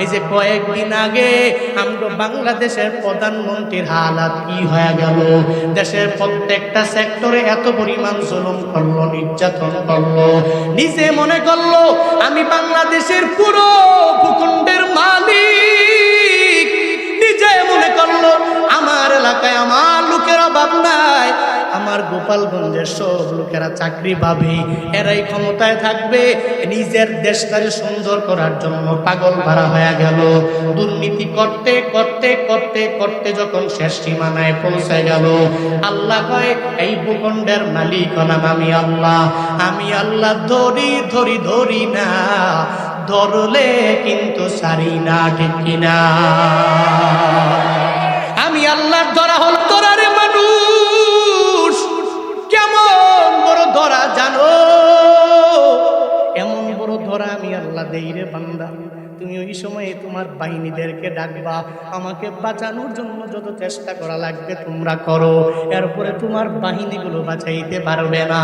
এই যে কয়েকদিন আগে আমরা বাংলাদেশের প্রধানমন্ত্রীর হালাত কি হয়ে গেল, দেশের প্রত্যেকটা সেক্টরে এত পরিমাণ জুলুম করলো, নির্যাতন করলো, নিজে মনে করলো আমি বাংলাদেশের পুরো ভূখণ্ডের মালিক, নিজে মনে করলো আমার এলাকায় আমার লোকের অভাব নাই, আমার গোপালগঞ্জের সব লোকেরা চাকরি পাবে, এরাই ক্ষমতায় থাকবে। নিজের দেশটাকে সুন্দর করার জন্য পাগল ভাড়া হয়ে গেল। দুর্নীতি করতে করতে করতে করতে যখন শেষ সীমানায় পৌঁছে গেল, আল্লাহ কয় এই ভূখণ্ডের মালিক হলাম আমি আল্লাহ। আমি আল্লাহ ধরি ধরি ধরি না, ধরলে কিন্তু সারি না, ঠিক কিনা? আমি আল্লাহর ধরা হল ধরারে মানুষ কেমন বড় ধরা জানো? এমন বড় ধরা আমি আল্লাহ দেই রে বান্দা। তুমি ওই সময়ে তোমার বাহিনীদেরকে ডাকবা, আমাকে বাঁচানোর জন্য যত চেষ্টা করা লাগবে তোমরা করো, এরপরে তোমার বাহিনীগুলো বাঁচাইতে পারবে না।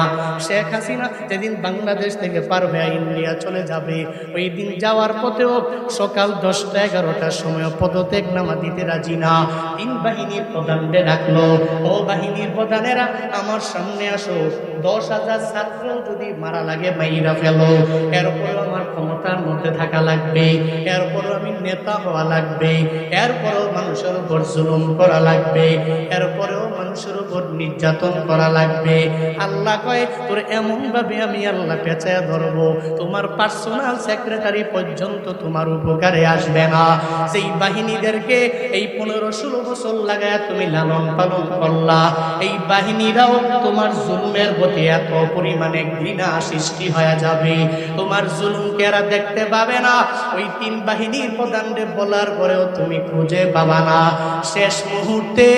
শেখ হাসিনা যেদিন বাংলাদেশ থেকে পার হয়ে ইন্ডিয়া চলে যাবে, ওই দিন যাওয়ার পথেও সকাল 10টা-11টার সময় পদত্যাগনামা দিতে রাজি না। তিন বাহিনীর প্রধানদের ডাকলো, ও বাহিনীর প্রধানেরা আমার সামনে আসো, 10,000 ছাত্র যদি মারা লাগে মাইরা ফেলো, এরপরে আমার ক্ষমতার মধ্যে থাকা লাগবে, এরপরও আমি নেতা হওয়া লাগবে, এরপরও মানুষের উপর জুলুম করা লাগবে, এরপরেও মানুষের উপর নির্যাতন করা লাগবে। আল্লাহ কয় তোর এমন ভাবে আমি আল্লাহ পেঁচায় ধরবো, তোমার পার্সোনাল সেক্রেটারি পর্যন্ত তোমার উপকারে আসবে না। সেই বাহিনীদেরকে এই 15-16 বছর লাগায় তুমি লালন পালন করলা, এই বাহিনীরাও তোমার জুলুমের প্রতি এত পরিমাণে ঘৃণা সৃষ্টি হয়ে যাবে, তোমার জুলুমকে এরা দেখতে পাবে না। ওই তিন বাহিনীর প্রধানদের বলার পরেও তুমি খুঁজে পাবা না। শেষ মুহূর্তে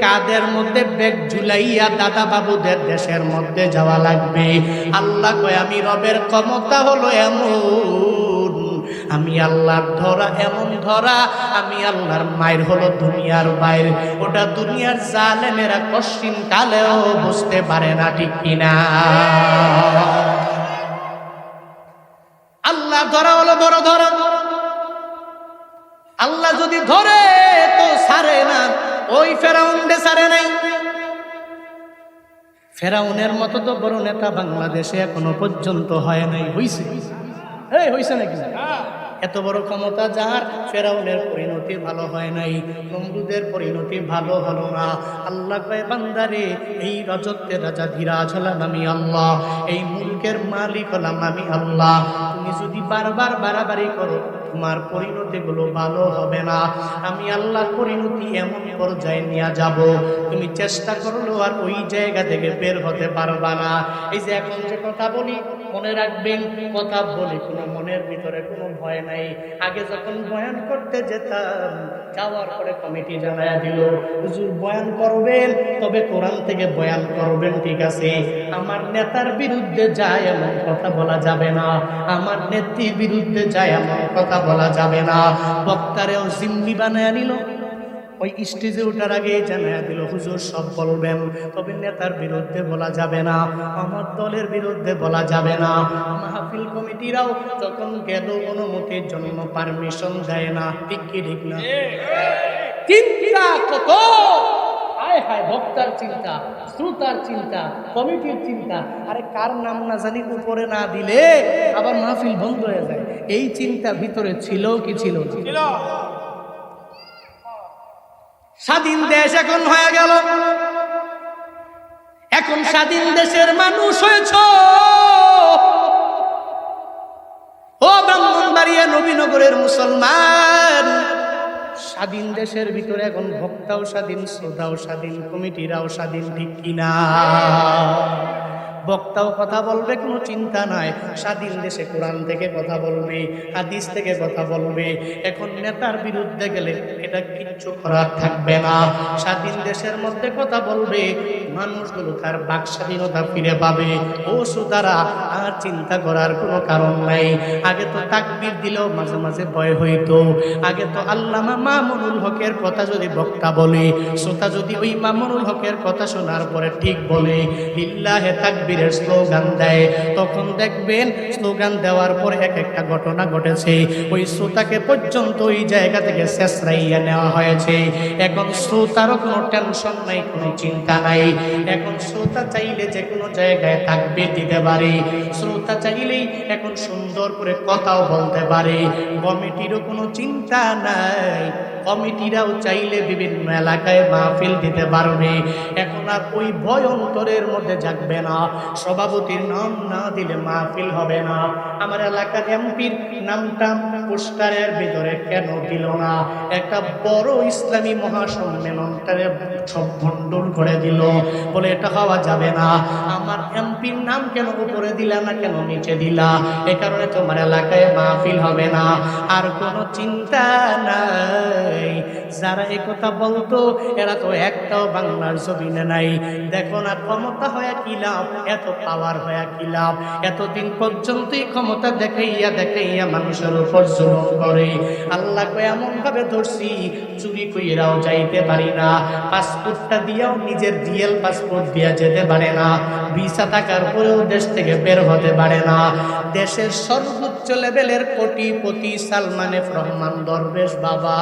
কাদের মধ্যে ব্যাগ ঝুলাইয়া দাদা বাবুদের দেশের মধ্যে যাওয়া লাগবে। আল্লাহ কয় আমি রবের ক্ষমতা হলো এমন, আমি আল্লাহর ধরা এমন ধরা, আমি আল্লাহর মায়ের হলো দুনিয়ার বাইরে, ওটা দুনিয়ার জালেমেরা কশিন কালেও বুঝতে পারে না, ঠিক কিনা? আল্লাহ ধরা হলো বড় ধরা। আল্লাহ যদি ধরে তো ছাড়ে না, ওই ফেরাউনকে ছাড়ে নাই। ফেরাউনের মতো তো বড় নেতা বাংলাদেশে এখনো পর্যন্ত হয় নাই। হইছে হইছে নাকি? এত বড় ক্ষমতা যার, ফেরাউনের পরিণতি ভালো হয় নাই, নমরুদের পরিণতি ভালো হলো না। আল্লাহ কয় বান্দারে এই রাজত্বের রাজা ধীরাজ হলাম আমি আল্লাহ, এই মুলকের মালিক হলাম আমি আল্লাহ। তুমি যদি বারবার বাড়াবাড়ি করো তোমার পরিণতিগুলো ভালো হবে না। আমি আল্লাহর পরিণতি এমন পর্যায়ে নিয়ে যাব, তুমি চেষ্টা করলেও আর ওই জায়গা থেকে বের হতে পারবা না। এই যে এখন যে কথা বলি মনে রাখবেন, কথা বলি কোনো মনের ভিতরে কোনো ভয় নাই। আগে যখন বয়ান করতে যেতাম, যাওয়ার পরে কমিটি জানায়া দিল হুজুর বয়ান করবেন তবে কোরআন থেকে বয়ান করবেন, ঠিক আছে। আমার নেতার বিরুদ্ধে যায় এমন কথা বলা যাবে না, আমার নেত্রীর বিরুদ্ধে যায় এমন কথা বলা যাবে না। বক্তারেও জিম্মি বানায় নিল, ওই স্টেজে ওঠার আগে জানায়া দিল হুজুর সব বলবেন তবে নেতার বিরুদ্ধে বলা যাবে না, আমার দলের বিরুদ্ধে বলা যাবে না। মাহফিল কমিটিরাও যখন গেল অনুমতির জন্য পারমিশন দেয় না, ঠিক কি ঠিক না? চিন্তা কত, হায় হায়, বক্তার চিন্তা, শ্রোতার চিন্তা, কমিটির চিন্তা। আরে কার নাম না জানি উপরে না দিলে আবার মাহফিল বন্ধ হয়ে যায়, এই চিন্তা ভিতরে ছিল কি ছিল? স্বাধীন দেশ এখন হয়ে গেল, এখন স্বাধীন দেশের মানুষ হয়েছ। ও ব্রাহ্মণবাড়িয়া নবীনগরের মুসলমান, স্বাধীন দেশের ভিতরে এখন ভক্তাও স্বাধীন, শ্রোতাও স্বাধীন, কমিটিরাও স্বাধীন, ঠিক কিনা? বক্তাও কথা বলবে, কোনো চিন্তা নাই। স্বাধীন দেশে কোরআন থেকে কথা বলবে, হাদিস থেকে কথা বলবে। এখন নেতার বিরুদ্ধে গেলে এটা কিচ্ছু করার থাকবে না। স্বাধীন দেশের মধ্যে কথা বলবে, মানুষগুলো তার বাক স্বাধীনতা ফিরে পাবে। ও শ্রোতারা, আর চিন্তা করার কোনো কারণ নাই। আগে তো তাকবীর দিলেও মাঝে মাঝে ভয় হইতো। আগে তো আল্লামা মামুনুল হকের কথা যদি বক্তা বলে, শ্রোতা যদি ওই মামুনুল হকের কথা শোনার পরে ঠিক বলে লিল্লাহে তাকবীর তাকবীরের স্লোগান দেয়, তখন দেখবেন স্লোগান দেওয়ার পর এক একটা ঘটনা ঘটেছে, ওই শ্রোতাকে পর্যন্ত ওই জায়গা থেকে শেষরাইয়া নেওয়া হয়েছে। এখন শ্রোতারও কোনো টেনশন নাই, কোনো চিন্তা নাই। এখন শ্রোতা চাইলে যে কোনো জায়গায় তাকবীর দিতে পারে, শ্রোতা চাইলেই এখন সুন্দর করে কথাও বলতে পারে। কমিটিরও কোনো চিন্তা নাই, কমিটিরাও চাইলে বিভিন্ন এলাকায় মাহফিল দিতে পারবে। এখন আর ওই ভয় অন্তরের মধ্যে জাগবে না, সভাপতির নাম না দিলে মাহফিল হবে না। আমার এলাকার এমপির নামটা পোস্টারের ভিতরে কেন দিল না? একটা বড় ইসলামী মহাসম্মেলনটারে সব ভণ্ডুল করে দিল, বলে এটা হওয়া যাবে না। আমার এমপির নাম কেন উপরে দিলা না, কেন নিচে দিলা? এ কারণে তোমার এলাকায় মাহফিল হবে না। আর কোনো চিন্তা নাই। যারা এই কথা বলতো এরা তো একটাও বাংলার জমিনে নাই। দেখো না ক্ষমতা হয়ে কি লাভ, এত পাওয়ার হয়ে কি লাভ? এতদিন পর্যন্তই ক্ষমতা দেখাইয়া দেখাইয়া মানুষের উপর জুলুম করে। আল্লাহকে এমন ভাবে ধরছি, চুরি কইরাও যাইতে পারি না, পাসপোর্টটা দিয়াও নিজের রিয়েল পাসপোর্ট দিয়া যেতে পারে না, ভিসা থাকার পরেও দেশ থেকে বের হতে পারে না। দেশের সর্বোচ্চ লেভেলের কোটিপতি সালমান এফ রহমান দরবেশ বাবা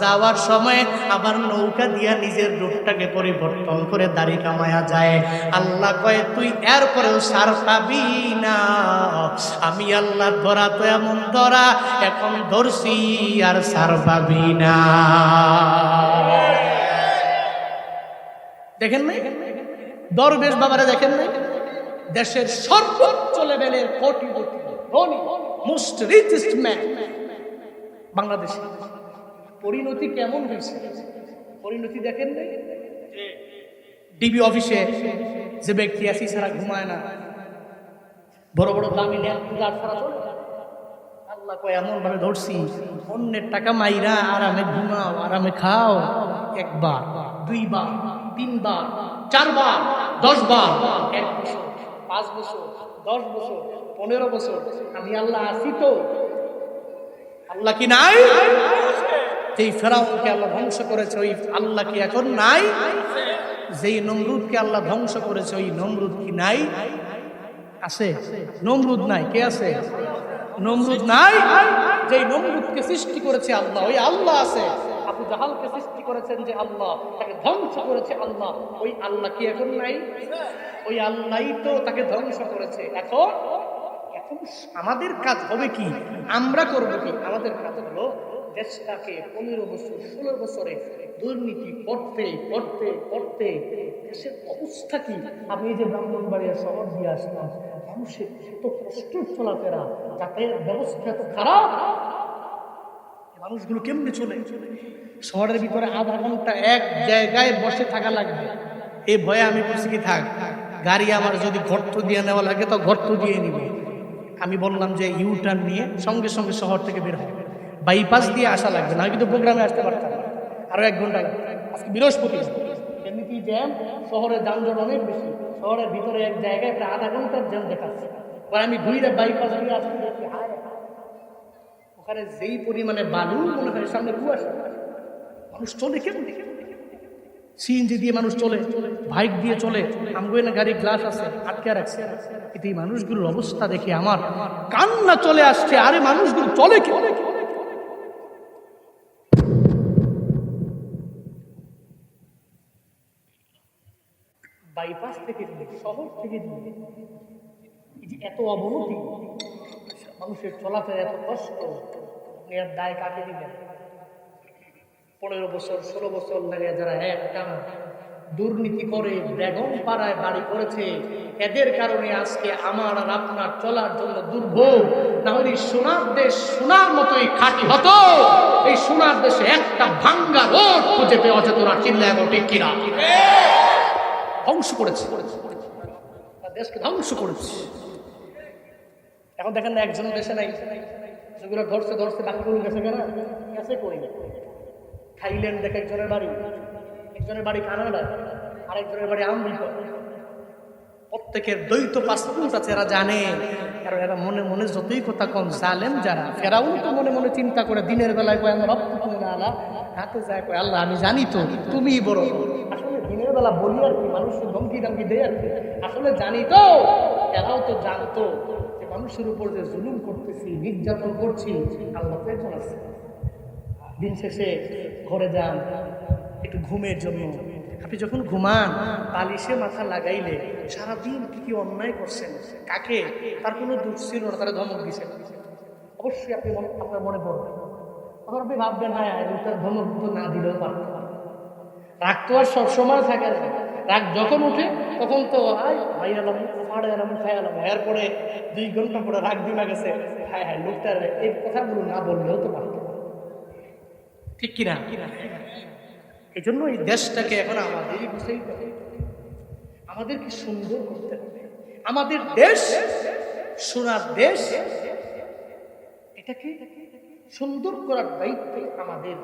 যাওয়ার সময় আবার নৌকা দিয়া নিজের রূপটাকে পরিবর্তন করে দাড়ি কামায়া যায়। আল্লাহ কয় তুই এরপরেও সার পাবি না। আমি আল্লাহ ধরা তো এমন ধরা, এখন ধরছি আর সার পাবি না। দেখেন নাই দরবেশ বাবারা? দেখেন নাই দেশের সর্বোচ্চ লেভেলের কোটিপতি ধনী মোস্ট রিচেস্ট ম্যান বাংলাদেশে পরিণতি কেমন হয়েছে? পরিণতি দেখেন নাই? ডিবি অফিসে যে ব্যক্তি এসি ছাড়া ঘুমায় না, বড় বড় দামি ল্যাম্প ছাড়া চলে। আল্লাহ কয় এমন ভাবে ধরছি, অন্যের টাকা মাইরা আরামে ঘুমাও, আরামে খাও। একবার, দুইবার, তিনবার, চারবার, 10 বার, 1 বছর, 5 বছর, 10 বছর, 15 বছর আমি আল্লাহ আছি তো? আল্লাহ কি নাই? যেই ফেরাউনকে আল্লাহ ধ্বংস করেছে ওই আল্লাহ কি এখন নাই? যেই নমরুদকে আল্লাহ ধ্বংস করেছে ওই নমরুদ কি নাই? আছে? নমরুদ নাই, কে আছে? নমরুদ নাই। যেই নমরুদকে সৃষ্টি করেছে আল্লাহ, ওই আল্লাহ আছে। আবু জাহালকে সৃষ্টি করেছেন যে আল্লাহ, তাকে ধ্বংস করেছে আল্লাহ, ওই আল্লাহ কি এখন নাই? ওই আল্লাহই তো তাকে ধ্বংস করেছে। এখন আমাদের কাজ হবে কি? আমরা করব কি? আমাদের কাজ হলো দেশটাকে 15 বছর 16 বছরে দুর্নীতি করতে করতে করতে দেশের অবস্থা কি? আমি এই যে ব্রাহ্মণবাড়িয়া শহর দিয়ে আসলাম, মানুষের এত কষ্ট চলাফেরা, যাতায়াত ব্যবস্থা এত খারাপ, মানুষগুলো কেমনে চলে? শহরের ভিতরে আধা ঘন্টা এক জায়গায় বসে থাকা লাগবে। এই ভয়ে আমি বলছি কি থাক, গাড়ি আমার যদি গর্ত দিয়ে নেওয়া লাগে তো গর্ত দিয়ে নিব। আমি বললাম যে ইউটার্ন নিয়ে সঙ্গে সঙ্গে শহর থেকে বের হবে, বাইপাস দিয়ে আসা লাগবে না, কিন্তু প্রোগ্রামে আসতে পারতাম না, আরো 1 ঘন্টা। আজকে বৃহস্পতি, এমনিতেই জ্যাম, শহরের যানজট অনেক বেশি, শহরের ভিতরে এক জায়গায় প্রায় আধা ঘন্টার জ্যাম দেখাচ্ছে। আমি ঘুরে বাইপাস দিয়ে আসতে দেখি ওখানে যেই পরিমাণে বালু, মনে হয় সামনে কুয়াশা। মানুষ চলে কেমন? সিএনজি দিয়ে মানুষ চলে, বাইক দিয়ে চলে, আমগো না গাড়ির গ্লাস আছে আটকে রাখছে। কিন্তু এই মানুষগুলোর অবস্থা দেখে আমার কান্না চলে আসছে। আরে মানুষগুলো চলে কি? বাইপাস থেকে শহর থেকে এত অবনতি, মানুষের চলাফেরা এত কষ্ট, এর দায় কাকে দিবেন? 15 বছর 16 বছর লাগে যারা একটানা দুর্নীতি করে বেগম পাড়ায় বাড়ি করেছে, এদের কারণে আজকে আমার আর আপনার চলার জন্য দুর্ভোগ। না হলে সোনার দেশ সোনার মতোই খাঁটি হতো। এই সোনার দেশে একটা ভাঙ্গা রোড খুঁজে পেয়ে অচেতনা চিল্লায় ঠিক কিনা? ধ্বংস করেছে, দেশকে ধ্বংস করেছে। এখন দেখেন না, একজন দেশে নাই, যেগুলো ধরছে ধরছে, বাকিগুলো গেছে কেনা গেছে কই না। থাইল্যান্ড দেখে একজনের বাড়ি কানাডা, আরেকজনের বাড়ি আমেরিকা। প্রত্যেকের দ্বৈত পাসপোর্ট আছে, এরা জানে। কারণ এরা মনে মনে যতই কথা কম জালেম যারা, ফেরাউন তো মনে মনে চিন্তা করে দিনের বেলায় কয় আল্লাহ রব্বুকুম আলা, রাতে যায় কয় আল্লাহ আমি জানি তো তুমিই বড়। আসলে দিনের বেলা বলি আর কি, মানুষের ধমকি ধমকি দেয় আর কি, আসলে জানি তো, এরাও তো জানতো যে মানুষের উপর যে জুলুম করতেছি, নির্যাতন করছি, আল্লাহ তো একজন আছে। দিন শেষে ঘরে যান একটু ঘুমের জন্য। আপনি যখন ঘুমান বালিশে মাথা লাগাইলে সারাদিন কি কি অন্যায় করছেন, কাকে, তার কোনো দোষ ছিল না, তারা ধমক দিচ্ছেন, অবশ্যই আপনি আপনার মনে পড়বে। তখন আপনি ভাববেন হ্যাঁ তার ধমক তো না দিলেও পারত। রাগ তো আর সবসময় থাকে না, রাগ যখন উঠে তখন তো ভাই আলাম ফাড়ে আলাম খাই আলাম, এরপরে 2 ঘন্টা পরে রাগ দিমা গেছে, হ্যাঁ হ্যাঁ লোকটার এই কথাগুলো না বললেও তো পারত, ঠিক কিনা? এই জন্য এই দেশটাকে এখন আমাদেরই বুঝাইতে হবে, আমাদেরকে সুন্দর করতে হবে। আমাদের দেশ সোনার দেশ, এটাকে সুন্দর করার দায়িত্ব আমাদের।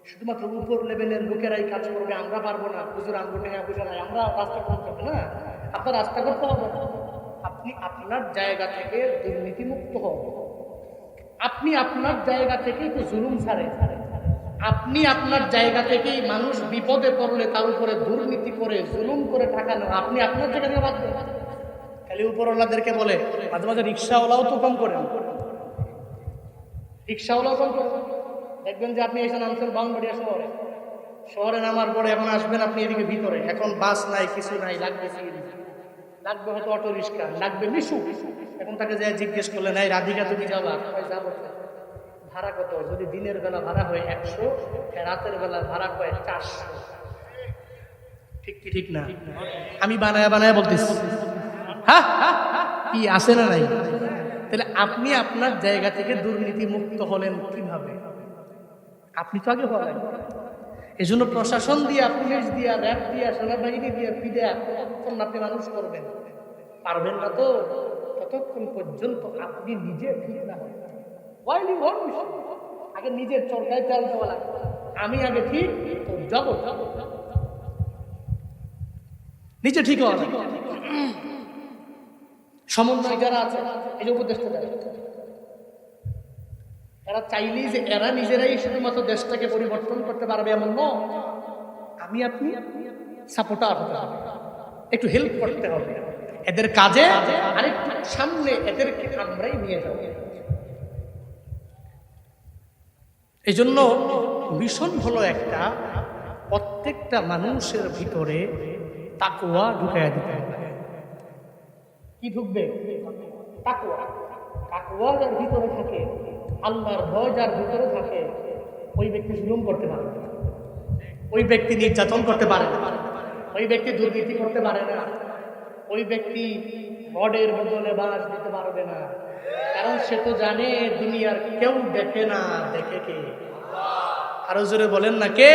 শুধুমাত্র উপর লেভেলের লোকেরাই কাজ করবে, আমরা পারবো না, হুজুর আঙ্গুল টেঙা বুঝে নাই, আমরা রাস্তা করতে হবে না, আপনার রাস্তা করতে হবে। আপনি আপনার জায়গা থেকে দুর্নীতিমুক্ত হন, আপনি আপনার জায়গা থেকে একটু জুলুম ছাড়ে, আপনি আপনার জায়গা থেকেই মানুষ বিপদে পড়লে তার উপরে দুর্নীতি করে জুলুম করে টাকা নেওয়া, আপনি আপনার জায়গা থেকে বাদ দেন। খালি উপরওয়ালাদেরকে বলে, মাঝে মাঝে রিক্সাওয়ালাও তো কম করেন, রিক্সাওয়ালাও কম করেন। দেখবেন যে আপনি এসে নামছেন বাউন্ডারিয়া শহরে, শহরে নামার পরে এখন আসবেন আপনি এদিকে ভিতরে, এখন বাস নাই, কিছু নাই, লাগবে সিএনজি, লাগবে হয়তো অটো রিক্সা, লাগবে মিশু। এখন তাকে যে জিজ্ঞেস করলে নাই রাধিকা তুমি যাবা, যাবো, ভাড়া কত? যদি দিনের বেলা ভাড়া হয় 100, রাতের বেলা ভাড়া হয় 400। ঠিক কি ঠিক না? আমি বানায় বানায় বলতেছি, হ্যাঁ কি আছে না নাই? তাহলে আপনি আপনার জায়গা থেকে দুর্নীতি মুক্ত হলেন কিভাবে? আপনি তো আগে হলেন। এই জন্য প্রশাসন দিয়া, পুলিশ দিয়া, র্যাব দিয়া, সেনাবাহিনী দিয়া পিডিয়া কতক্ষণ আপনি মানুষ করবেন? পারবেন না তো, ততক্ষণ পর্যন্ত আপনি নিজে ঠিক না হন। আগে নিজের চরকায় তেল দেওয়া লাগবে, আমি আগে ঠিক তো জগৎ নিজে ঠিক হওয়া লাগবে। সমন্বয় যারা আছে, এই যে উপদেষ্টা যারা, এরা চাইলেই যে এরা নিজেরাই শুধুমাত্র দেশটাকে পরিবর্তন করতে পারবে এমন নয়। আমি আপনি সাপোর্টার হতে হবে, একটু হেল্প করতে হবে এদের কাজে, আরেকটু সামনে এদেরকে আমরাই নিয়ে যাব। এই জন্য মিশন হলো একটা, প্রত্যেকটা মানুষের ভিতরে তাকওয়া ঢুকাইয়া দিতে হবে। কি ঢুকবে? তাকওয়া। তাকওয়া যার ভিতরে থাকে, আল্লাহর ভয় যার ভিতরে থাকে, ওই ব্যক্তি জুলুম করতে পারে না, ওই ব্যক্তি নির্যাতন করতে পারে না, ওই ব্যক্তি দুর্নীতি করতে পারে না, ওই ব্যক্তি মদের বদলে বাস দিতে পারবে না। কারণ সে তো জানে দুনিয়ার কেউ দেখে না, দেখে কে? আরো জোরে বলেন না, কে?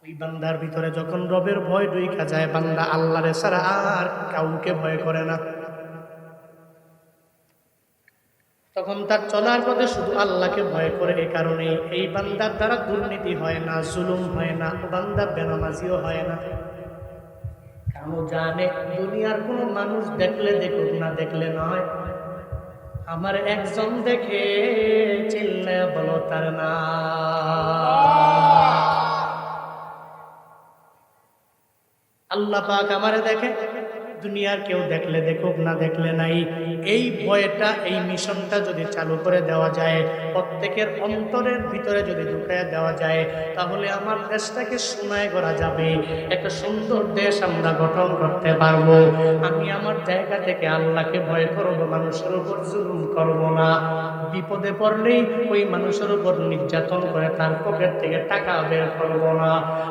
ওই বান্দার ভিতরে যখন রবের ভয় ঢুইকা যায়, বান্দা আল্লাহরে ছাড়া আর কাউকে ভয় করে না। তখন তার চলার পথে শুধু আল্লাহকে ভয় করে। এই কারণে এই বান্দার দ্বারা দুর্নীতি হয় না, জুলুম হয় না, বান্দা বেনামাজিও হয় না। কারণ জানে দুনিয়ার কোনো মানুষ দেখলে দেখুক, না দেখলে নয়, আমার একজন দেখে চিল্লায়া বলো তার নাম। আল্লাহ পাক আমারে দেখে, দুনিয়ার কেউ দেখলে দেখুক, না দেখলে নাই। এই ভয়টা, এই মিশনটা যদি চালু করে দেওয়া যায়, প্রত্যেকের অন্তরের ভিতরে যদি ঢুকিয়ে দেওয়া যায়, তাহলে আমার দেশটাকে সোনায় গড়া যাবে, একটা সুন্দর দেশ আমরা গঠন করতে পারবো। আমি আমার জায়গা থেকে আল্লাহকে ভয় করবো, মানুষের উপর জুলুম করব না। বিপদে পড়লেই ওই মানুষের উপর নির্যাতন করে তার পকেট থেকে টাকা বের করব না।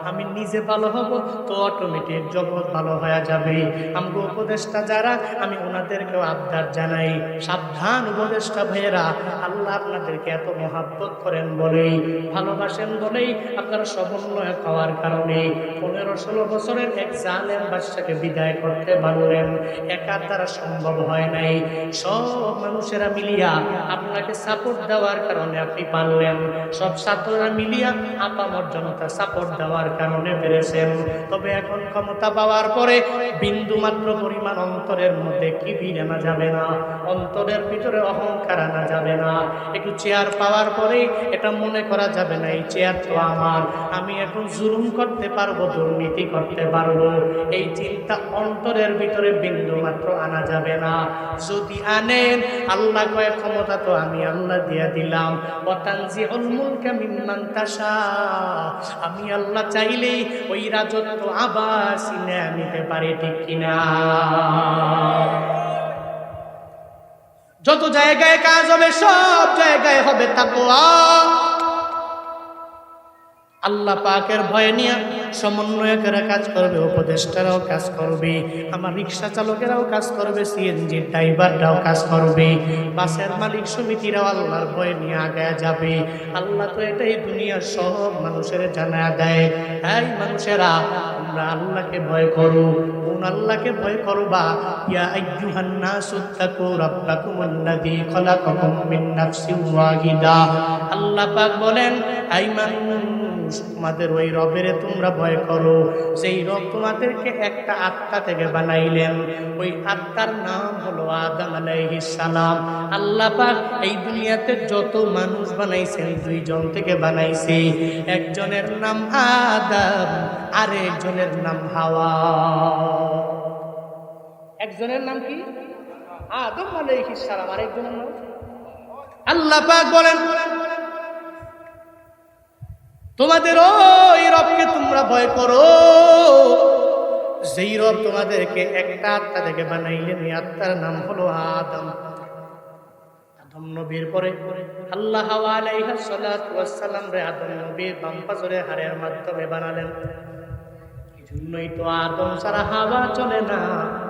আমি নিজে ভালো হব তো অটোমেটিক জগৎ ভালো হয়ে যাবে। আমরা উপদেষ্টা যারা, আমি ওনাদেরকেও আবদার জানাই, সাবধান উপদেষ্টা ভাইয়েরা, আল্লাহ আপনাদেরকে এত মহাব্বত করেন বলেই, ভালোবাসেন বলেই আপনারা সমন্বয় হওয়ার কারণে 15-16 বছরের এক জালেম বাদশাকে বিদায় করতে পারলেন। একার দ্বারা সম্ভব হয় নাই, সব মানুষেরা মিলিয়া আপনাকে সাপোর্ট দেওয়ার কারণে আপনি পারলেন। সব ছাত্ররা মিলিয়া আপামর জনতা সাপোর্ট দেওয়ার কারণে পেরেছেন। তবে এখন ক্ষমতা পাওয়ার পরে বিন্দু মাত্র পরিমাণ অন্তরের মধ্যে কি ভিড়ে না যাবে না। অন্তরের ভিতরে অহংকার আনা যাবে না। একটু চেয়ার পাওয়ার পরেই এটা মনে করা যাবে না এই চেয়ার তো আমার, আমি এখন জুলুম করতে পারবো, দুর্নীতি করতে পারবো, এই চিন্তা অন্তরের ভিতরে বিন্দু মাত্র আনা যাবে না। যদি আনেন, আল্লাহ কয় ক্ষমতা তো আমি আল্লাহ দিয়া দিলাম, ওয়াতানজিউল মুলকা মিম্মান তাশা, আমি আল্লাহ চাইলেই ওই রাজত্ব আবার ছিনিয়ে নিতে পারি, ঠিক কিনা? যত জায়গায় কাজ হবে সব জায়গায় হবে তাকওয়া। আল্লাহ পাকের ভয় নিয়ে সমন্বয়কেরা কাজ করবে, উপদেষ্টারাও কাজ করবে, আমার রিক্সা চালকেরাও কাজ করবে, সিএনজি ড্রাইভাররাও কাজ করবে, বাসের মালিক সমিতিরাও আল্লাহর ভয় নিয়ে আগায় যাবে। আল্লাহ তো এটাই দুনিয়ার সব মানুষের জানা দেয়, এই মানুষেরা তোমরা আল্লাহকে ভয় করো। কোন আল্লাহকে ভয় করবা? ইয়া আইয়ুহান নাসুত্তাকু রাব্বাকুমুল্লাযী খালাকাকুম মিন নাফসিন ওয়াহিদা। আল্লাহ পাক বলেন, এই মানুষ, তোমাদের ওই রবের তোমরা ভয় করো, যেই রব তোমাদেরকে একটা আত্মা থেকে বানাইলেন। ওই আত্মার নাম হলো আদম আলাইহিস সালাম। আল্লাহ পাক এই দুনিয়াতে যত মানুষ বানাইছেন দুইজন থেকে বানাইছে, একজনের নাম আদম আর একজনের নাম হাওয়া। একজনের নাম কি? আদম আলাইহিস সালাম, আর একজনের নাম আল্লাহ পাক বলেন, তোমাদের ওই রবকে তোমরা ভয় করো, যেই রব তোমাদেরকে একটা আত্মা থেকে বানাইলেন, এই আত্মার নাম হলো আদম। আদম নবীর পরে আল্লাহ হাওয়া আলাইহিস সালাতু ওয়াস সালাম রে আদম নবীর বাম পাশে হাড়ের মাধ্যমে বানালেন। এই জন্যই তো আদম ছাড়া হাওয়া চলে না,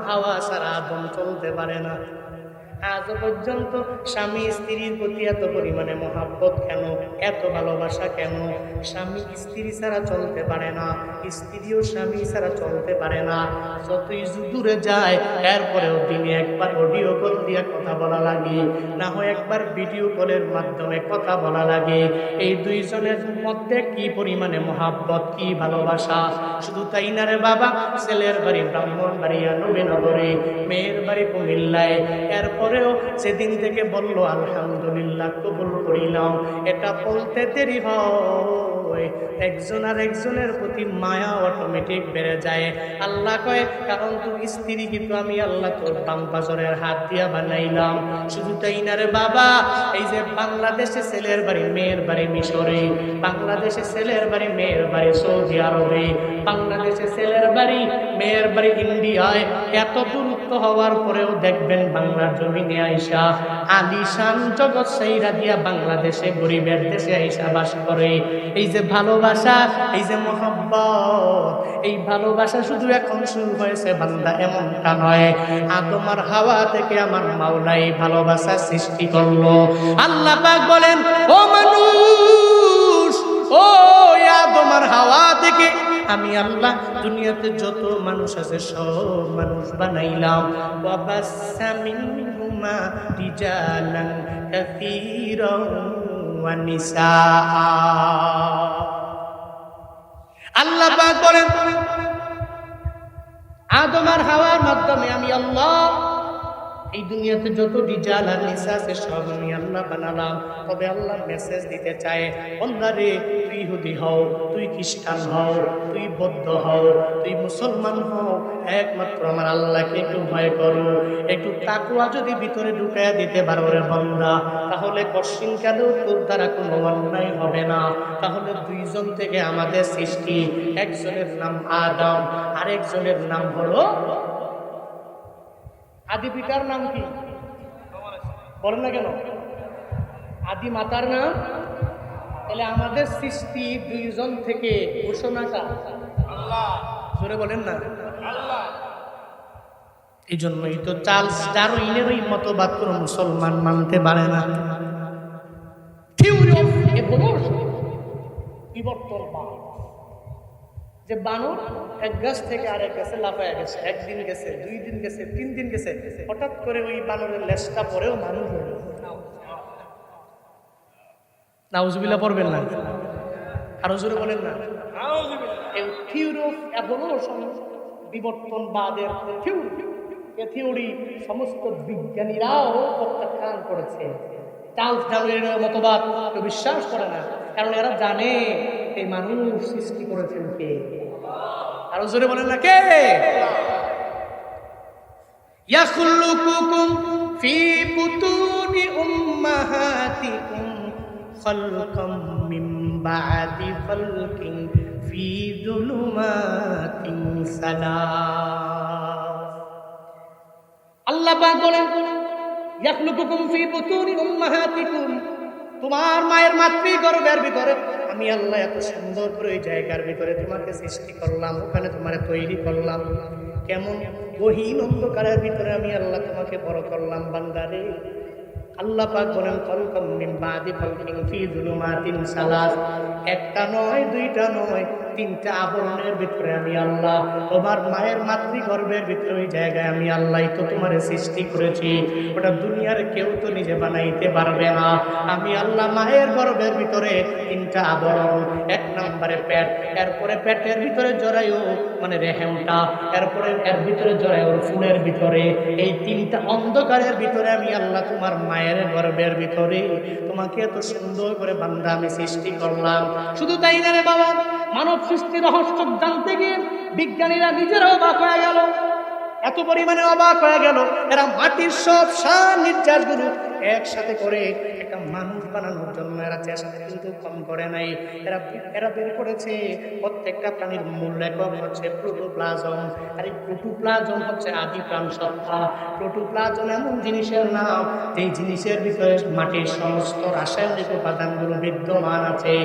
হাওয়া ছাড়া আদম চলতে পারে না। আজ পর্যন্ত স্বামী স্ত্রীর প্রতি এত পরিমাণে মহাব্বত কেন, এত ভালোবাসা কেন? স্বামী স্ত্রী ছাড়া চলতে পারে না, স্ত্রীও স্বামী ছাড়া চলতে পারে না। যতই দূরে যায় এরপরেও দিনে একবার অডিও কল দিয়ে কথা বলা লাগে, না হয় একবার ভিডিও কলের মাধ্যমে কথা বলা লাগে। এই দুইজনের মধ্যে কি পরিমাণে মহাব্বত, কি ভালোবাসা! শুধু তাই না রে বাবা, ছেলের বাড়ি ব্রাহ্মণবাড়িয়া নবীনগরে, মেয়ের বাড়ি কুমিল্লায়। এরপরেও সেদিন থেকে বললো আলহামদুলিল্লাহ কবুল করিলাম, এটা বলতে দেরি হয়, একজন আর একজনের প্রতি মায়া অটোমেটিক বেড়ে যায়। আল্লাহ কয়, কারণ তুই স্ত্রী কিন্তু আমি আল্লাহ তোর বাম পাজরের হাত দিয়া বানাইলাম। শুধু তাই না রে বাবা, এই যে বাংলাদেশে ছেলের বাড়ি মেয়ের বাড়ি মিশরে, বাংলাদেশে ছেলের বাড়ি মেয়ের বাড়ি সৌদি আরবে, বাংলাদেশে ছেলের বাড়ি মেয়ের বাড়ি ইন্ডিয়ায়, এত দূরত্ব হওয়ার পরেও দেখবেন বাংলার জমিনে আইসা আলিশান জগৎ সেইরা দিয়া বাংলাদেশে গরিবের দেশে আইসা বাস করে। এই যে ভালোবাসা, এই যে মহব্বত, এই ভালোবাসা শুধু এখন শুরু হয়েছে বান্দা, এমনটা নয়। আদম আর হাওয়া থেকে আমার মাওলা এই ভালোবাসা সৃষ্টি করলো। আল্লাহ পাক বলেন, ও মানুষ, ও আদম আর হাওয়া থেকে আমি আল্লাহ দুনিয়াতে যত মানুষ আছে সব মানুষ বানাইলাম। ওয়াবাসসা মিনহুমা রিজালান কাসীরান ওয়া নিসাআ। আল্লাহ পাক বলেন, আদম আর হাওয়ার মাধ্যমে আমি আল্লাহ এই দুনিয়াতে যত রিজাল আর নিসা আছে সব আমি আল্লাহ বানালাম। তবে আল্লাহ মেসেজ দিতে চায়, বান্দা রে, তুই ইহুদি হও, তুই খ্রিস্টান হও, তুই বৌদ্ধ হও, তুই মুসলমান হও, একমাত্র আমার আল্লাহকে একটু ভয় করো। একটু তাকওয়া যদি ভিতরে ঢুকাইয়া দিতে পারো রে বান্দা, তাহলে কশিনকালেও তোর দ্বারা কোনো অন্যায় হবে না। তাহলে দুইজন থেকে আমাদের সৃষ্টি, একজনের নাম আদম, আরেকজনের নাম হলো আদি পিতার নাম কি বলেন না কেন? আদি মাতার নাম। তাহলে আমাদের সৃষ্টি দুইজন থেকে, ঘোষণাটা আল্লাহ, জোরে বলেন না আল্লাহ। এই জন্যই তো চার্লস ডারউইনের ওই মতবাদ কোনো মুসলমান মানতে পারে না। থিওরি অফ এভলিউশন, বিবর্তনবাদ, যে বানর এক গাছ থেকে আরেক গাছে লাফায় গেছে, একদিন গেছে, 2 দিন গেছে, 3 দিন গেছে, হঠাৎ করে ওই বানরের লেজটা পরেও মানুষ হলো। নাউজুবিল্লাহ পড়বেন না, আরো জোরে বলেন না। এই থিওরি অফ এভলিউশন, বিবর্তনবাদের থিওরি, এ থিওরি সমস্ত বিজ্ঞানীরাও প্রত্যাখ্যান করেছে। চার্লস ডারউইনের মতবাদ কেউ বিশ্বাস করে না, কারণ এরা জানে এই মানুষ সৃষ্টি করেছেন কে। আরো জোরে বলেন না কে? ইয়াখলুকুকুম ফি বুতুনি উম্মাহাতিকুম খালকাম মিন বাদি খালকিন ফি যুলুমাতিন সালাস। আল্লাহ পাক বলেন ইয়াখলুকুকুম ফি বুতুনি উম্মাহাতিকুম, তোমার মায়ের মাতৃগর্ভের ভিতরে আমি আল্লাহ এত সুন্দর করে ওই জায়গার ভিতরে তোমাকে সৃষ্টি করলাম, ওখানে তোমারে তৈরি করলাম। কেমন গহীন অন্ধকারের ভিতরে আমি আল্লাহ তোমাকে বড় করলাম বান্দারে। আল্লাহ পাক বলেন খালকাম মিন বাদি খালকিন ফি যুলুমাতিন সালাস, একটা নয় দুইটা নয় তিনটা আবরণের ভিতরে আমি আল্লাহ তোমার মায়ের মাতৃগর্ভের ভিতরে ওই জায়গায় আমি আল্লাহই তো তোমারে সৃষ্টি করেছি। ওটা দুনিয়ার কেউ তো নিজে বানাইতে পারবে না। আমি আল্লাহ মায়ের গর্ভের ভিতরে তিনটা আবরণ, এক নম্বরে পেট, এরপরে পেটের ভিতরে জরায়ু মানে রেহেমটা, এরপরে এর ভিতরে জরায়ুর ফুলের ভিতরে, এই তিনটা অন্ধকারের ভিতরে আমি আল্লাহ তোমার মায়ের গর্ভের ভিতরে তোমাকে এত সুন্দর করে বান্দা আমি সৃষ্টি করলাম। শুধু তাই না রে বাবা, মানব সৃষ্টির রহস্য জানতে গিয়ে বিজ্ঞানীরা নিজেরাও অবাক হয়ে গেল, এত পরিমাণে অবাক হয়ে গেল। এরা মাটির সব সার নির্যাসগুলো একসাথে করে একটা মানুষ বানানোর জন্য এরা চেষ্টা কিন্তু কম করে নাই। এরা বের করেছে প্রত্যেকটা প্রাণীর মূল একক হচ্ছে প্রোটোপ্লাজম, আর এই প্রোটোপ্লাজম হচ্ছে আদি প্রাণ সত্তা। প্রোটোপ্লাজম এমন জিনিসের নাম যেই জিনিসের ভিতরে মাটির সমস্ত রাসায়নিক উপাদানগুলো বিদ্যমান আছে।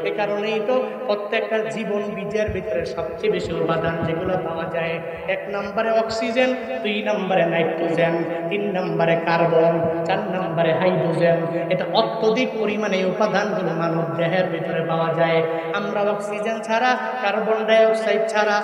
এ কারণেই তো প্রত্যেকটা জীবন বীজের ভিতরে সবচেয়ে বেশি উপাদান যেগুলো পাওয়া যায়, এক নম্বরে অক্সিজেন, দুই নম্বরে নাইট্রোজেন, তিন নম্বরে কার্বন, চার নম্বরে হাইড্রোজেন। এটা অত্যধিক পরিমাণে উপাদানগুলো মানব দেহের ভিতরে পাওয়া যায়। আমরা অক্সিজেন ছাড়া, কার্বন ডাইঅক্সাইড ছাড়া,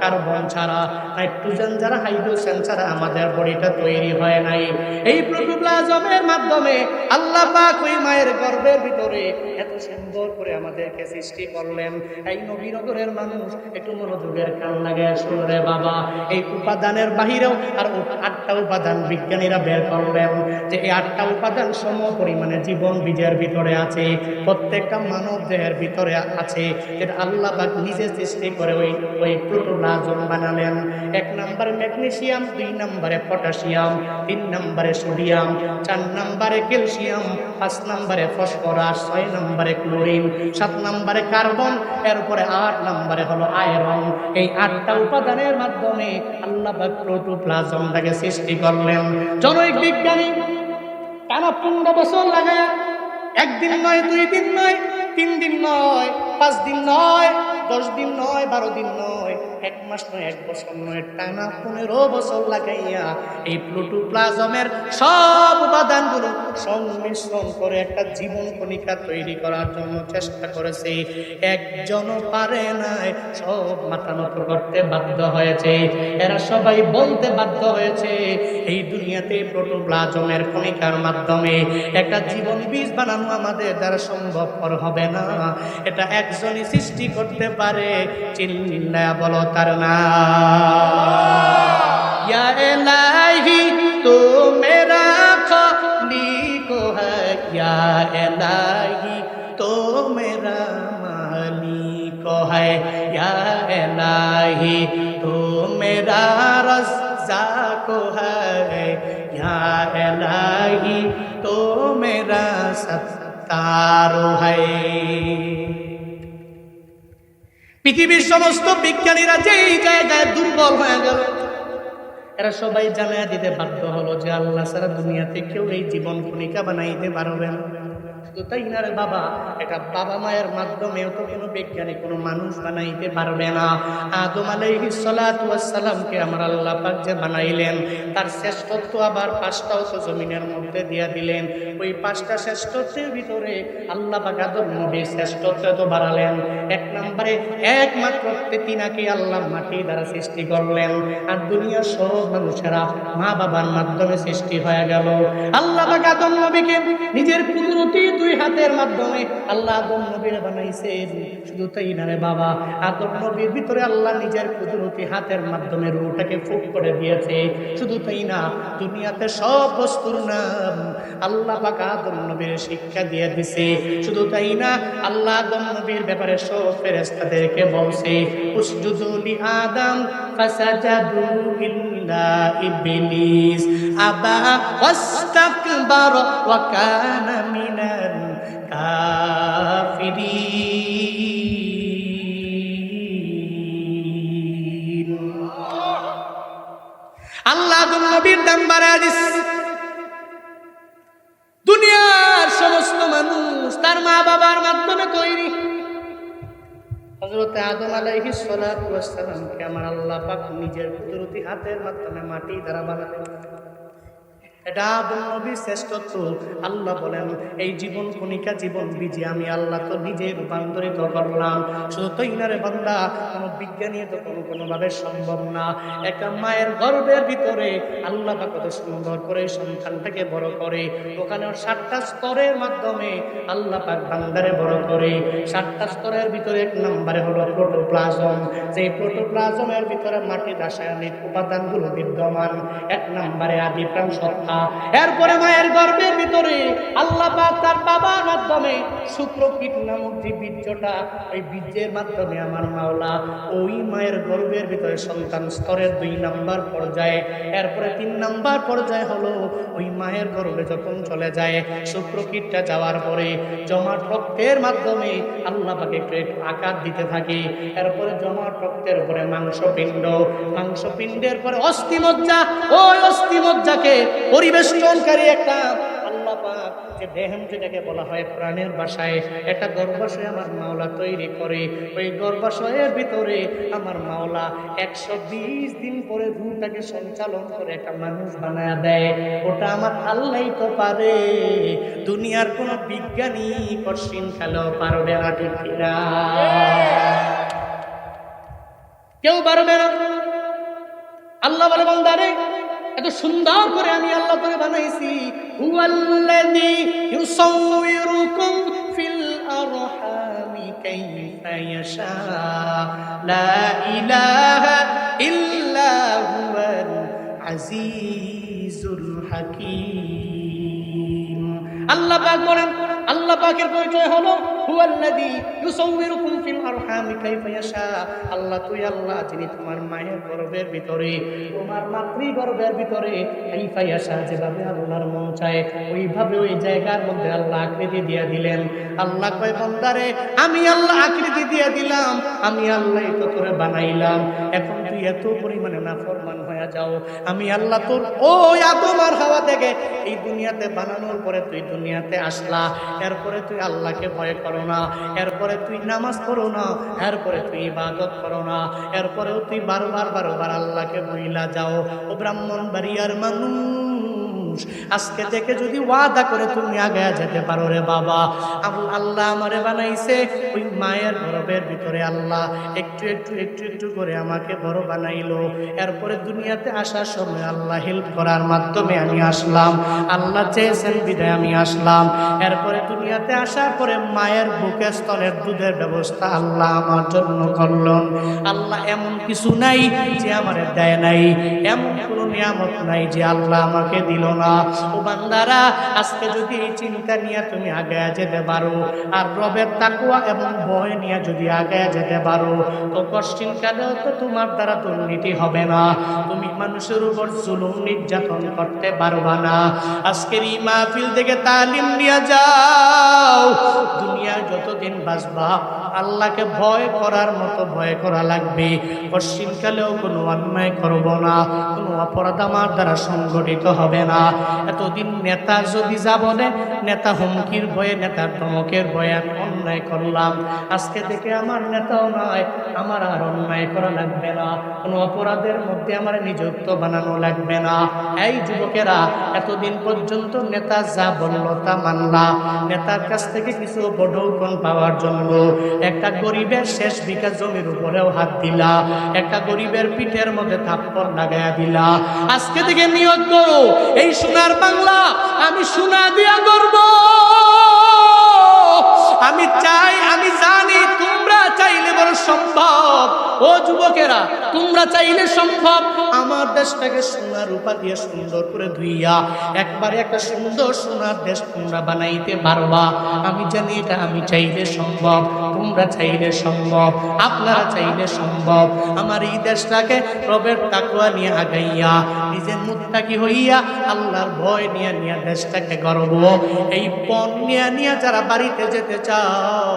কার্বন ছাড়া, নাইট্রোজেন ছাড়া, হাইড্রোজেন ছাড়া আমাদের বডিটা তৈরি হয় নাই। এই প্রোটোপ্লাজমের মাধ্যমে আল্লাহ পাক ওই মায়ের গর্ভের ভিতরে এত সুন্দর করে আমাদেরকে সৃষ্টি করলেন। এই নবীনগরের মানুষ একটু মনোযোগের কান লাগায় শুনরে বাবা, এই উপাদানের বাহিরেও আর 8টা উপাদান বিজ্ঞানীরা বের করলেন যে এই 8টা উপাদান সম পরিমাণে জীবন বীজের ভিতরে আছে, প্রত্যেকটা মানব দেহের ভিতরে আছে, যেটা আল্লাহ পাক নিজে সৃষ্টি করে ওই প্রোটোপ্লাজম বানালেন। এক নম্বরে ম্যাগনেসিয়াম, দুই নম্বরে পটাশিয়াম, তিন নম্বরে সোডিয়াম, চার নম্বরে ক্যালসিয়াম, 5 নম্বরে ফসফরাস, 6 নম্বরে ক্লোরিন, 7 নম্বরে কার্বন, এরপরে 8 নম্বরে হলো আয়রন। এই 8টা উপাদানের মাধ্যমে আল্লাহ পাক প্রোটোপ্লাজমটাকে সৃষ্টি করলেন। জনৈক বিজ্ঞানী টানা 15 বছর লাগায়, একদিন নয়, 2 দিন নয়, 3 দিন নয়, 5 দিন নয়, 10 দিন নয়, 12 দিন নয়, 1 মাস নয়, 1 বছর নয়, টানা 15 বছর লাগাইয়া এই প্রোটোপ্লাজমের সব উপাদানগুলো সংমিশ্রণ করে একটা জীবন কণিকা তৈরি করার জন্য চেষ্টা করেছে। একজনও পারে নাই, সব মাথা নত করতে বাধ্য হয়েছে। এরা সবাই বলতে বাধ্য হয়েছে এই দুনিয়াতে প্রোটোপ্লাজমের কণিকার মাধ্যমে একটা জীবন বীজ বানানো আমাদের দ্বারা সম্ভবপর হবে না। এটা একজনই সৃষ্টি করতে পারে, চিল্লায়া বলো তার নাম। ইয়া ইলাহি তু মেরা খালিক হ্যায়, ইয়া ইলাহি তু মেরা মালিক হ্যায়, ইয়া ইলাহি তু মেরা रज़्ज़ाक़ है, या इलाही तो मेरा सत्तार है। পৃথিবীর সমস্ত বিজ্ঞানীরা যেই জায়গায় দুর্বল হয়ে গেল, এরা সবাই জানায়া দিতে বাধ্য হলো যে আল্লাহ ছাড়া দুনিয়াতে কেউ এই জীবন কণিকা বানাইতে পারবে না। শুধু তাই না রে বাবা, এটা বাবা মায়ের মাধ্যমেও তো কোনো বিজ্ঞানী কোনো মানুষ বানাইতে পারবে না। আদম আলাইহিস সালাতু ওয়াস সালামকে আমার আল্লাহ পাক যে বানাইলেন, তার শ্রেষ্ঠত্ব আবার 5টাও তো জমিনের মধ্যে দিয়া দিলেন। ওই 5টা শ্রেষ্ঠত্বের ভিতরে আল্লাহ পাক আদম নবীর শ্রেষ্ঠত্ব তো বাড়ালেন। 1 নম্বরে একমাত্র তিনাকে আল্লাহ মাটি দ্বারা সৃষ্টি করলেন, আর দুনিয়ার সব মানুষেরা মা বাবার মাধ্যমে সৃষ্টি হয়ে গেল। আল্লাহ পাক আদম নবীকে নিজের কুদরতি 2 হাতের মাধ্যমে আল্লাহ আদম নবীর বানাইছেন। শুধু তাই না রে বাবা, আদম নবীর ভিতরে আল্লাহ নিজের কুদরতি হাতের মাধ্যমে রূহটাকে ফুঁক করে দিয়েছে। শুধু তাই না, দুনিয়াতে সব বস্তুর নাম আল্লাহ পাক আদম নবীর শিক্ষা দিয়ে দিছে। শুধু তাই না, আল্লাহ আদম নবীর ব্যাপারে সব ফেরেশতাদেরকে বলছে উসজুদু লি আদম ফাসাজাদু ইল্লা ইবলিস আবা ওয়াস্তাকবারা ওয়া কানা মিনাল কাফিরিন। আল্লাহ আদম নবীর দাম বাড়ায় দিছে। দুনিয়ার সমস্ত মানুষ তার মা বাবার মাধ্যমে তৈরি। হযরত আদম আলাইহিস সালাতু ওয়াস সালামকে আমার আল্লাহ পাক নিজের কুদরতি হাতের মাধ্যমে মাটি দ্বারা বানালেন। এটা আদম নবীর শ্রেষ্ঠত্ব। আল্লাহ বলেন এই জীবন কণিকা জীবন বীজে আমি আল্লাহ তো নিজে রূপান্তরিত করলাম। শুধু তাই না রে বান্দা, কোনো বিজ্ঞানী তো কোনোভাবে সম্ভব না। একটা মায়ের গর্ভের ভিতরে আল্লাহ পাক কত সুন্দর করে সন্তানটাকে বড় করে, ওখানে 7টা স্তরের মাধ্যমে আল্লাহ পাক বান্দারে বড় করে। 7টা স্তরের ভিতরে 1 নম্বরে হলো প্রোটোপ্লাজম। যেই প্রোটোপ্লাজমের ভিতরে মাটির রাসায়নিক উপাদানগুলো বিদ্যমান। 1 নম্বরে আদি প্রাণ সত্তা। এরপরে মায়ের গর্ভের ভিতরে আল্লাহ পাক তার বাবার মাধ্যমে শুক্রকীট নামক যে বীর্যটা, ওই বীর্যের মাধ্যমে আমার মাওলা ওই মায়ের গর্ভের ভিতরে সন্তান স্তরের 2 নম্বর পর্যায়ে। এরপরে 3 নম্বর পর্যায়ে হলো ওই মায়ের গর্ভে যখন চলে যায় শুক্রকীটটা যাওয়ার পরে জমাট রক্তের মাধ্যমে আল্লাহ পাক একটু আকার দিতে থাকে। এরপরে জমাট রক্তের পরে মাংসপিণ্ড, মাংসপিণ্ডের পরে অস্থিমজ্জা। ওই অস্থিমজ্জাকে পরিবেষ্টনকারী একটা আল্লাহ পাক যে দেহেম যেটাকে বলা হয় প্রাণের ভাষায়, একটা গর্ভাশয় আমার মাওলা তৈরি করে। ওই গর্ভাশয়ের ভিতরে আমার মাওলা 120 দিন পরে রূহটাকে সঞ্চালন করে একটা মানুষ বানায় দেয়। ওটা আমার আল্লাহই তো পারে, দুনিয়ার কোনো বিজ্ঞানী কঠিন খেলেও পারবে না, ঠিক কিনা? কেউ পারবে না। আল্লাহ বলে বান্দারে এত সুন্দর করে আমি আল্লাহ তোরে বানাইছি। হুয়াল্লাযী ইউসাউয়িরুকুম ফিল আরহামি কাইফা ইয়াশা লা ইলাহা ইল্লা হুয়াল আজিজুল হাকীম। আল্লাহ পাক বলেন, আল্লাহ পাকের পরিচয় হলো হুয়াল্লাযী ইউসাউয়িরুকুম ফিল আরহামি কাইফা ইয়াশা। আল্লাহ তুই আল্লাহ যিনি তোমার মায়ের গর্ভের ভিতরে, তোমার মাতৃগর্ভের ভিতরে কাইফা ইয়াশা যেভাবে আল্লাহর মন চায় ওইভাবে ওই জায়গার মধ্যে আল্লাহ আকৃতি দিয়ে দিলেন। আল্লাহ কয় বান্দারে আমি আল্লাহ আকৃতি দিয়ে দিলাম, আমি আল্লাহই তো তোরে বানাইলাম। এখন তুই এত পরিমাণে নাফরমান হয়ে যাও, আমি আল্লাহ তোর ওই আদম আর হাওয়া থেকে এই দুনিয়াতে বানানোর পরে তুই দুনিয়াতে আসলা। এরপরে তুই আল্লাহকে ভয় করো না, এরপরে তুই নামাজ পড়ো না, এরপরে তুই ইবাদত করো না, এরপরেও তুই বারবার আল্লাহকে ভুইলা যাও। ও ব্রাহ্মণবাড়িয়ার মানুষ, আজকে থেকে যদি ওয়াদা করে তুমি আগে যেতে পারো রে বাবা, আল্লাহ আমারে বানাইছে ওই মায়ের গর্ভের ভিতরে আল্লাহ একটু করে আমাকে বড় বানাইলো। এরপরে দুনিয়াতে আসার সময় আল্লাহ হেল্প করার মাধ্যমে আমি আসলাম, আল্লাহ চেয়েছেন বিদায় আমি আসলাম। এরপরে দুনিয়াতে আসার পরে মায়ের বুকে স্তনের দুধের ব্যবস্থা আল্লাহ আমার জন্য করলেন। আল্লাহ এমন কিছু নাই যে আমারে দেয় নাই, এমন কোনো নিয়ামত নাই যে আল্লাহ আমাকে দিল না। ও বান্দারা, আজকে যদি এই চিন্তা নিয়ে তুমি আগে যেতে পারো, আর রবের তাকওয়া এবং ভয় নিয়ে যদি আগে যেতে পারো, তো কষ্টিন কালেও তো তোমার দ্বারা দুর্নীতি হবে না, তুমি মানুষের উপর জুলুম নির্যাতন করতে পারবা না। আজকের এই মাহফিল থেকে তালিম নিয়ে যাও, দুনিয়া যতদিন বাঁচবা, আল্লাহকে ভয় করার মতো ভয় করা লাগবে। পশ্চিমকালেও কোনো অন্যায় করব না, কোনো অপরাধ আমার দ্বারা সংগঠিত হবে না। এতদিন নেতা যদি যা বলে, নেতা হুমকির ভয়ে, নেতার ধমকের ভয়ে আমি অন্যায় করলাম। আজকে থেকে আমার নেতাও নয়, আমার আর অন্যায় করা লাগবে না, কোনো অপরাধের মধ্যে আমার নিযুক্ত বানানো লাগবে না। এই যুবকেরা, এতদিন পর্যন্ত নেতা যা বলল তা মানলা, নেতার কাছ থেকে কিছু বড়ৌকন পাওয়ার জন্য একটা গরিবের শেষ বিঘা জমির উপরেও হাত দিলা, একটা গরিবের পিঠের মধ্যে থাপ্পড় লাগাইয়া দিলা। আজকে থেকে নিয়ত করো, এই সোনার বাংলা আমি সোনা দিয়া করব। আমি চাই, আমি জানি তোমরা চাইলে বড় সম্ভব। ও যুবকেরা, তোমরা চাইলে সম্ভব। আমার দেশটাকে সোনা রূপা দিয়ে সুন্দর করে ধুইয়া একবারে একটা সুন্দর সোনার দেশ তোমরা বানাইতে পারবা। আমি জানি এটা আমি চাইলে সম্ভব, তোমরা চাইলে সম্ভব, আপনারা চাইলে সম্ভব। আমার এই দেশটাকে রবের তাকওয়া নিয়ে আগাইয়া, নিজের মুত্তাকি হইয়া, আল্লাহর ভয় নিয়ে নিয়ে দেশটাকে গর্ব, এই পণ নিয়ে যারা বাড়িতে যেতে চাও,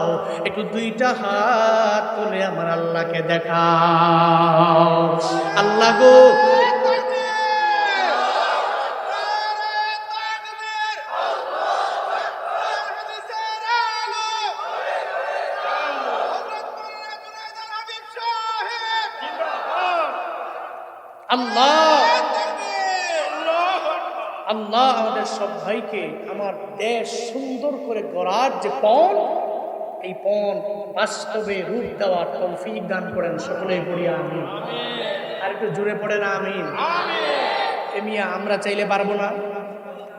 একটু দুইটা হাত তুলে আমার আল্লাহকে দেখাও। আল্লাহ গো, আল্লাহ আল্লাহ আমাদের সব ভাইকে আমার দেশ সুন্দর করে গড়ার যে পণ, এই পণ বাস্তবে রূপ দেওয়ার তৌফিক দান করেন। সকলেই পড়ি আমিন। আর একটু জুড়ে পড়ে না আমিন। মিয়া আমরা চাইলে পারবো না?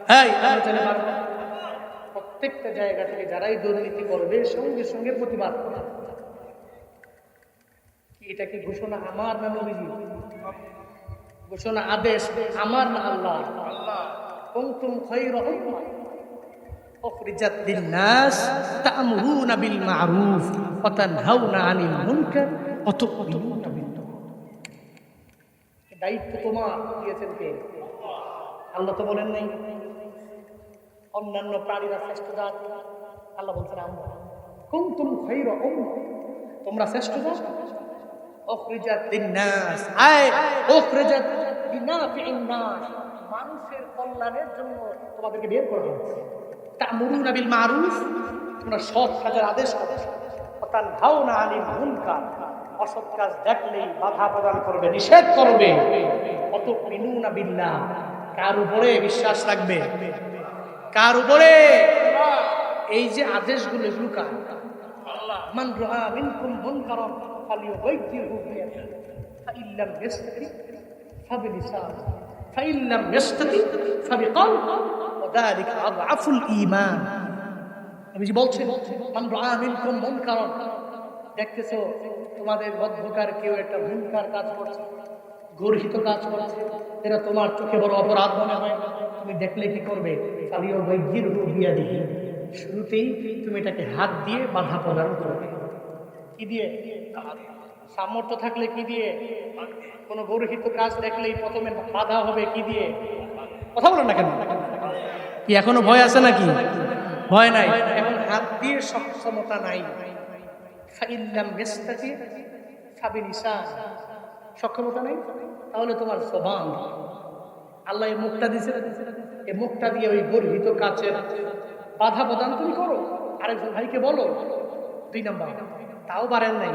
হ্যাঁ, আমরা চাইলে পারবো না। প্রত্যেকটা জায়গা থেকে যারাই দুর্নীতি করবে সঙ্গে সঙ্গে প্রতিবাদ করে। এটা কি ঘোষণা আমার না নবীজি? ঘোষণা আদেশ আমার না আল্লাহ? কুনতুম খায়রা উম্মাহ উখরিজাত লিন-নাস তা'মুরুনা বিল মা'রুফ ওয়া তানহাউনা আনিল মুনকার ওয়া তু'মিনুনা বিল্লাহ। দায়িত্ব তোমার দিয়েছেন কে? আল্লাহ তো বলেন নাই অন্যান্য প্রাণীরা শ্রেষ্ঠ জাত, আল্লাহ বলছেন আমরা। কুনতুম খায়রা উম্মাহ, তোমরা শ্রেষ্ঠ জাত। উখরিজাত লিন-নাস, আয় উখরিজাত লিনাফি'in নাস, মানুষের কল্যাণের জন্য তোমাদেরকে বের করা হয়েছে। তা'মুরুনা বিল মা'রুফ, তোমরা সৎ কাজের আদেশ করো। ওয়া তানহাউনা আনিল মুনকার, অসৎ কাজ দেখলেই বাধা প্রদান করবে, নিষেধ করবে। ওয়া তু'মিনুনা বিল্লাহ, কার উপরে বিশ্বাস রাখবে? কার উপরে? এই যে আদেশগুলো, এগুলো কার? আল্লাহ। মান রাআ মিনকুম মুনকারান ফালিয়ুগাইয়িরহু বিয়াদিহি ফাইন লাম ইয়াস্তাতি ফাবিলিসান ফাইন লাম ইয়াস্তাতি ফাবিকলবিহি ওয়া যালিকা আযআফুল ঈমান। নবীজি বলছেন মান রাআ মিনকুম মুনকারান, দেখতেছো তোমাদের মধ্যকার কেউ একটা মুনকার কাজ করছে, গর্হিত কাজ করছে, এটা তোমার চোখে বড় অপরাধ মনে হয়, তুমি দেখলে কি করবে? ফালিয়ুগাইয়িরহু বিয়াদিহি, শুরুতেই তুমি এটাকে হাত দিয়ে বাধা প্রদান করবে। কি দিয়ে? সামর্থ্য থাকলে কি দিয়ে? কোনো গর্হিত কাজ দেখলেই প্রথমে বাধা হবে কি দিয়ে? কথা বলেন না কেন? কি এখনো ভয় আছে নাকি? ভয় নাই, এখন হাত দিয়ে সক্ষমতা নাই। ফাইল্লাম বেস্তাতি ফাবিলিসান, সক্ষমতা নাই, তাহলে তোমার জবান। আল্লাহ এই মুখটা দিয়েছে, এই মুখটা দিয়ে ওই গর্হিত কাজের বাধা প্রদান তুমি করো, আরেকজন ভাইকে বলো। 2 নাম্বার, তাও পারেন নাই।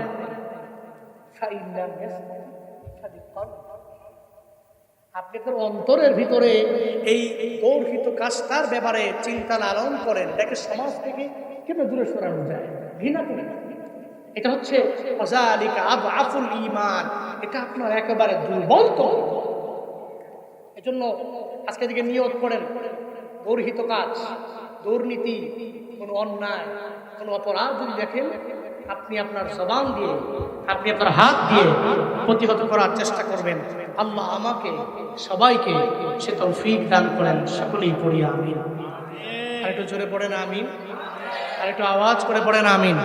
আপনি তো অন্তরের ভিতরে এই গর্হিত কাজটার ব্যাপারে চিন্তা লালন করেন, দেখে সমাজ থেকে কেন দূরে সরানো যায়, ঘৃণা করে। এটা হচ্ছে ওয়াযালিকা আযআফুল ঈমান, এটা আপনার একেবারে দুর্বল তো। এজন্য আজকে থেকে নিয়ত করেন, গর্হিত কাজ, দুর্নীতি, কোনো অন্যায়, কোনো অপরাধ যদি দেখেন, আপনি আপনার জবান দিয়ে, আপনি আপনার হাত দিয়ে প্রতিহত করার চেষ্টা করবেন। আল্লাহ আমাকে সবাইকে সে তৌফিক দান করেন। সকলেই পড়ি আমিন। আর একটু জোরে পড়েন আমিন, আর একটু আওয়াজ করে পড়েন আমিন।